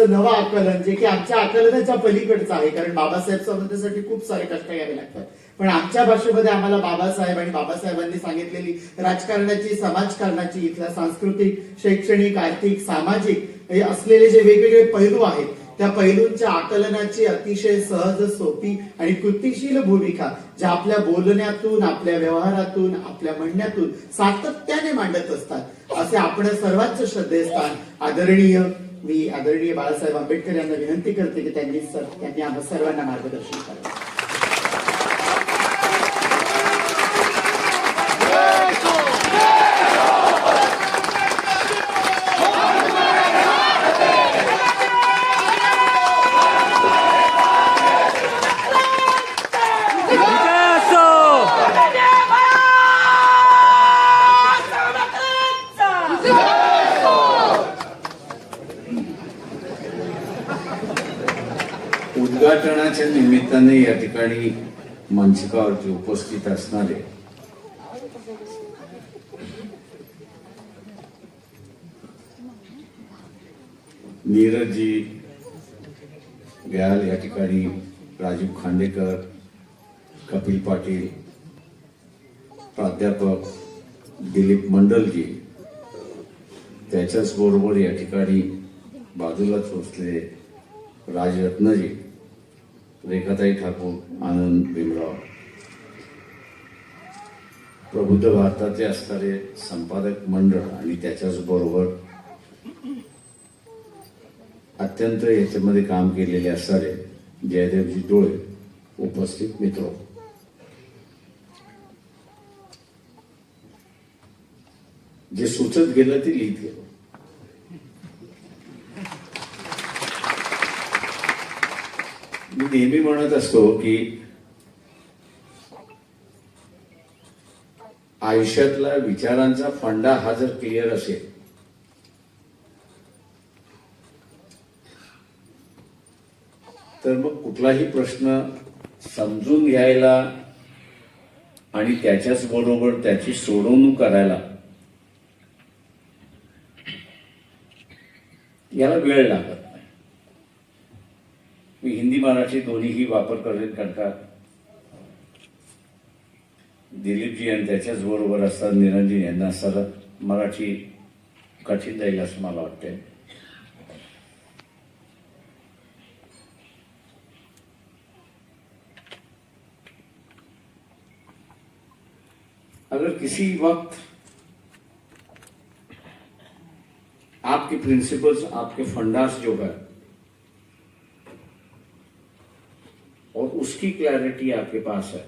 असं नवं आकलन जे की आमच्या आकलनाच्या पलीकडचं आहे, कारण बाबासाहेब समजण्यासाठी खूप सारे कष्ट घ्यावे लागतात. पण आमच्या भाषेमध्ये आम्हाला बाबासाहेब आणि बाबासाहेबांनी सांगितलेली राजकारणाची, समाजकारणाची, इथल्या सांस्कृतिक, शैक्षणिक, आर्थिक, सामाजिक हे असलेले जे वेगवेगळे पैलू आहेत त्या पैलूंच्या आकलनाची अतिशय सहज, सोपी आणि कृतिशील भूमिका ज्या आपल्या बोलण्यातून, आपल्या व्यवहारातून, आपल्या म्हणण्यातून सातत्याने मांडत असतात, असे आपण सर्वांचं श्रद्धेस्थान मी आदरणीय बाळासाहेब आंबेडकर यांना विनंती करते की त्यांनी आम्हा सर्वांना मार्गदर्शन करावे. उद्घाटनाच्या निमित्ताने या ठिकाणी मंचकावरती उपस्थित असणारे नीरजजी ग्याल, या ठिकाणी राजीव खांडेकर, कपिल पाटील, प्राध्यापक दिलीप मंडलजी, त्याच्याच बरोबर या ठिकाणी बाजूलाच बसले राजरत्नजी, रेखाताई ठाकूर, आनंद भीमराव, प्रबुद्ध भारताचे असणारे संपादक मंडळ आणि त्याच्याच बरोबर अत्यंत याच्यामध्ये काम केलेले असणारे जयदेवजी डोळे, उपस्थित मित्र, जे सुचत गेलं ते लिहित गेलं. मी नेहमी म्हणत असतो की आयुष्यातला विचारांचा फंडा हा जर क्लिअर असेल तर मग कुठलाही प्रश्न समजून घ्यायला आणि त्याच्याच बरोबर त्याची सोडवणूक करायला याला वेळ लागत नाही. मी हिंदी मराठी दोन्हीही वापर करेन, कारण का दिलीपजी आणि त्याच्याच बरोबर असतात निरंजन यांना सर मराठी कठीण जाईल असं मला वाटतंय. अगर किसी वक्त आपके प्रिंसिपल्स, आपके फंडास जो है और उसकी क्लैरिटी आपके पास है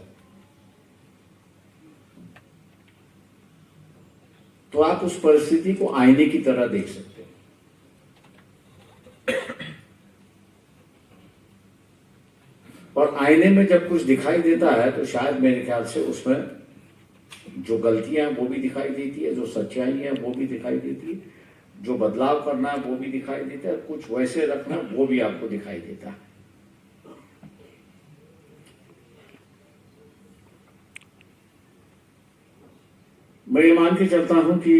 तो आप उस परिस्थिति को आईने की तरह देख सकते हैं. और आईने में जब कुछ दिखाई देता है तो शायद मेरे ख्याल से उसमें जो गलतियां वो भी दिखाई देती है, जो सच्चाई है वो भी दिखाई देती है, जो बदलाव करना है वो भी दिखाई देता है, कुछ वैसे रखना वो भी आपको दिखाई देता है. मैं ये मान के चलता हूं कि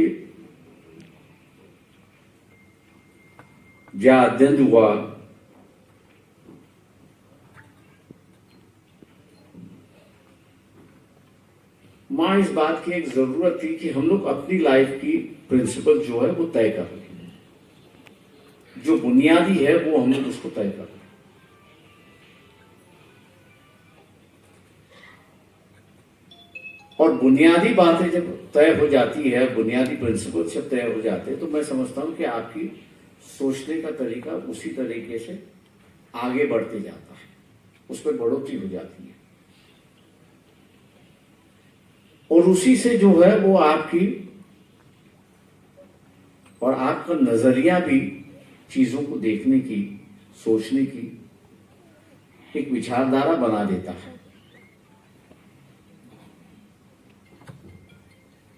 ज्या अध्ययन हुआ मां इस बात की एक जरूरत थी कि हम लोग अपनी लाइफ की प्रिंसिपल जो है वो तय कर लें, जो बुनियादी है वो हम लोग उसको तय कर लें. और बुनियादी बातें जब तय हो जाती है, बुनियादी प्रिंसिपल जब तय हो जाते हैं तो मैं समझता हूं कि आपकी सोचने का तरीका उसी तरीके से आगे बढ़ते जाता है, उस पर बढ़ोतरी हो जाती है और उसी से जो है वो आपकी और आपका नजरिया भी चीजों को देखने की, सोचने की एक विचारधारा बना देता है.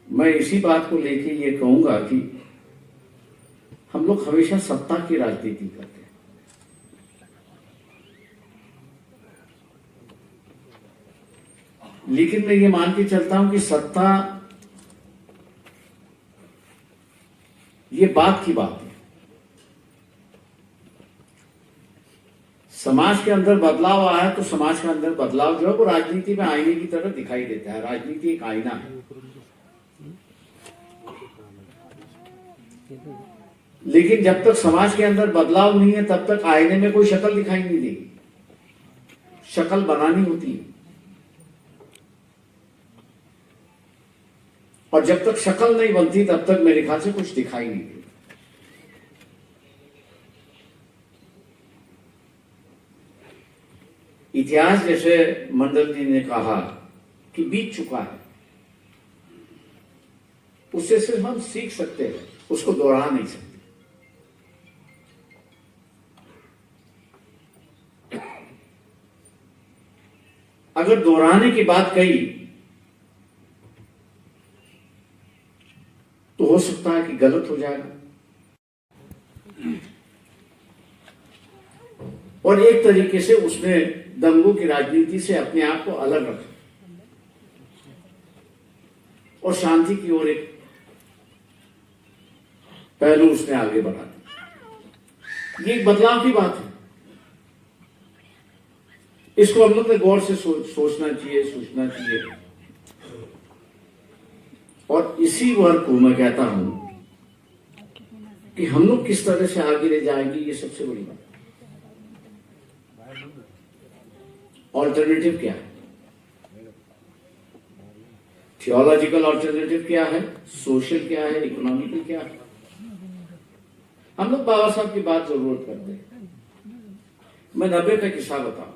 मैं इसी बात को लेके ये कहूंगा कि हम लोग हमेशा सत्ता की राजनीति करते हैं. लेकिन मैं ये मान के चलता हूं कि सत्ता ये बात की बात है, समाज के अंदर बदलाव आया है तो समाज के अंदर बदलाव जो है वो राजनीति में आईने की तरह दिखाई देता है। राजनीति एक आईना है, लेकिन जब तक समाज के अंदर बदलाव नहीं है तब तक आईने में कोई शक्ल दिखाई नहीं देगी। शक्ल बनानी होती है, और जब तक शक्ल नहीं बनती तब तक मेरे ख्याल से कुछ दिखाई नहीं देता। इतिहास जैसे मंडल जी ने कहा कि बीत चुका है, उससे सिर्फ हम सीख सकते हैं, उसको दोहरा नहीं सकते। अगर दोहराने की बात कही तो हो सकता है कि गलत हो जाएगा, और एक तरीके से उसने दंगों की राजनीति से अपने आप को अलग रखा और शांति की ओर एक पहलू उसने आगे बढ़ा दिया। ये एक बदलाव की बात है, इसको हम लोग ने गौर से सोचना चाहिए। और इसी वर्ग को मैं कहता हूं कि हम लोग किस तरह से आगे ले जाएंगे, ये सबसे बड़ी बात। ऑल्टरनेटिव क्या है? थियोलॉजिकल ऑल्टरनेटिव क्या है? सोशल क्या है? इकोनॉमिकल क्या है? हम लोग बाबा साहब की बात जरूर करते हैं। मैं 90 का किस्सा बताऊं,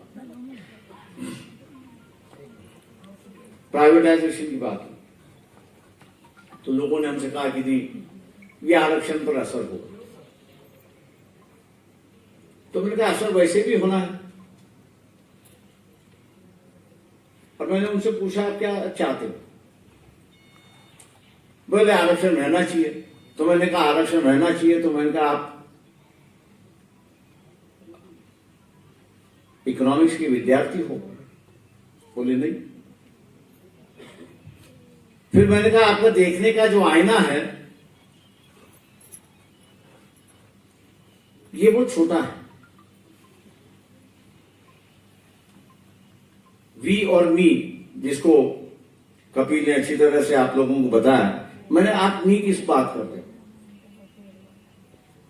प्राइवेटाइजेशन की बात, तो लोगों ने हमसे कहा कि नहीं ये आरक्षण पर असर होगा। तो मैंने कहा असर वैसे भी होना है, और मैंने उनसे पूछा आप क्या चाहते हो? बोले आरक्षण रहना चाहिए। तो मैंने कहा आरक्षण रहना चाहिए, तो मैंने कहा आप इकोनॉमिक्स के विद्यार्थी हो? बोले नहीं। फिर मैंने कहा आपका देखने का जो आईना है ये बहुत छोटा है। वी और मी, जिसको कपिल ने अच्छी तरह से आप लोगों को बताया, मैंने आप मी किस बात कर रहे हो?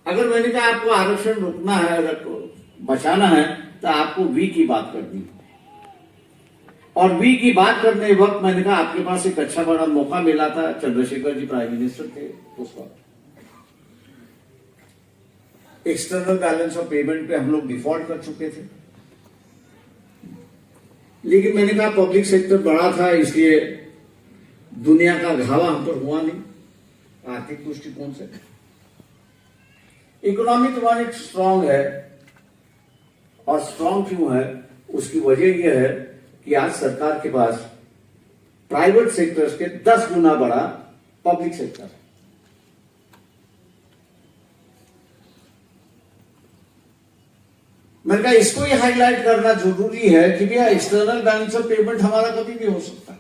अगर मैंने कहा आपको आरक्षण रोकना है, बचाना है, तो आपको वी की बात कर दी। और वी की बात करने वक्त मैंने कहा आपके पास एक अच्छा बड़ा मौका मिला था, चंद्रशेखर जी प्राइम मिनिस्टर थे उस वक्त, एक्सटर्नल बैलेंस ऑफ पेमेंट पे हम लोग डिफॉल्ट कर चुके थे। लेकिन मैंने कहा पब्लिक सेक्टर बड़ा था, इसलिए दुनिया का घावा हम पर हुआ नहीं आर्थिक दृष्टिकोण से। इकोनॉमी तुम्हारी स्ट्रांग है, और स्ट्रांग क्यों है उसकी वजह यह है कि आज सरकार के पास प्राइवेट सेक्टर्स के 10 गुना बड़ा पब्लिक सेक्टर है। मैंने कहा इसको ही हाईलाइट करना जरूरी है कि भैया एक्सटर्नल बैलेंस ऑफ पेमेंट हमारा कभी भी हो सकता है।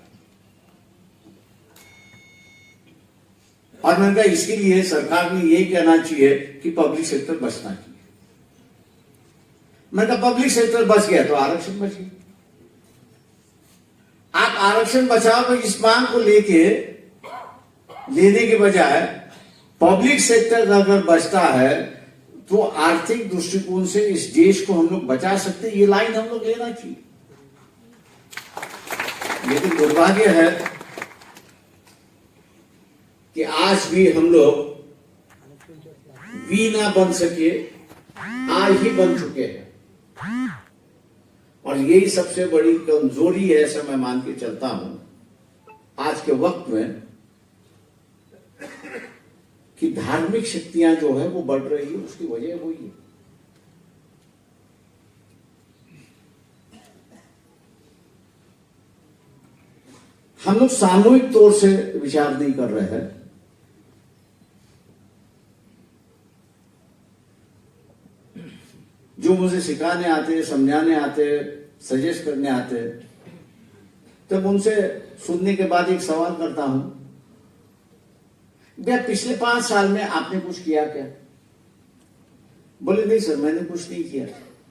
और मैंने कहा इसके लिए सरकार ने यही कहना चाहिए कि पब्लिक सेक्टर बचना चाहिए। मैंने कहा पब्लिक सेक्टर बच गया तो आरक्षण बच गया। आप आरक्षण बचाओ तो इस मांग को लेने के बजाय पब्लिक सेक्टर अगर बचता है तो आर्थिक दृष्टिकोण से इस देश को हम लोग बचा सकते हैं। ये लाइन हम लोग लेना चाहिए। लेकिन दुर्भाग्य है कि आज भी हम लोग वी ना बन सके, आज ही बन चुके हैं, और यही सबसे बड़ी कमजोरी है, ऐसा मैं मान के चलता हूं आज के वक्त में, कि धार्मिक शक्तियां जो है वो बढ़ रही है। उसकी वजह वही है। हम लोग सामूहिक तौर से विचार नहीं कर रहे हैं। जो मुझे सिखाने आते, समझाने आते, सजेस्ट करने आते, तब उनसे सुनने के बाद एक सवाल करता हूं, भैया पिछले 5 साल में आपने कुछ किया क्या? बोले नहीं सर मैंने कुछ नहीं किया।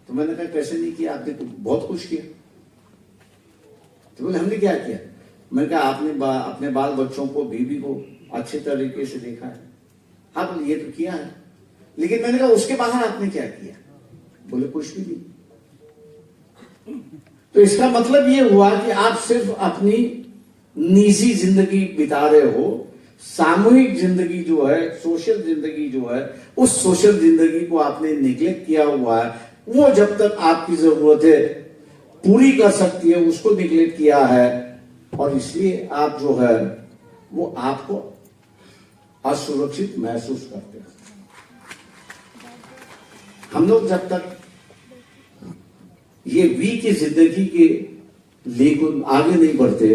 तो मैंने कहा कैसे नहीं किया, आपने तो बहुत कुछ किया। तो बोले हमने क्या किया? मैंने कहा आपने अपने बाल बच्चों को, बीवी को अच्छे तरीके से देखा है। हाँ बोले ये तो किया है, लेकिन मैंने कहा उसके बाहर आपने क्या किया? बोले कुछ भी नहीं। तो इसका मतलब ये हुआ कि आप सिर्फ अपनी निजी जिंदगी बिता रहे हो, सामूहिक जिंदगी जो है, सोशल जिंदगी जो है, उस सोशल जिंदगी को आपने निग्लेक्ट किया हुआ है। वो जब तक आपकी जरूरतें पूरी कर सकती है उसको निग्लेक्ट किया है, और इसलिए आप जो है वो आपको असुरक्षित महसूस करते हैं। हम लोग जब तक ये वी की जिंदगी के लेकर आगे नहीं बढ़ते,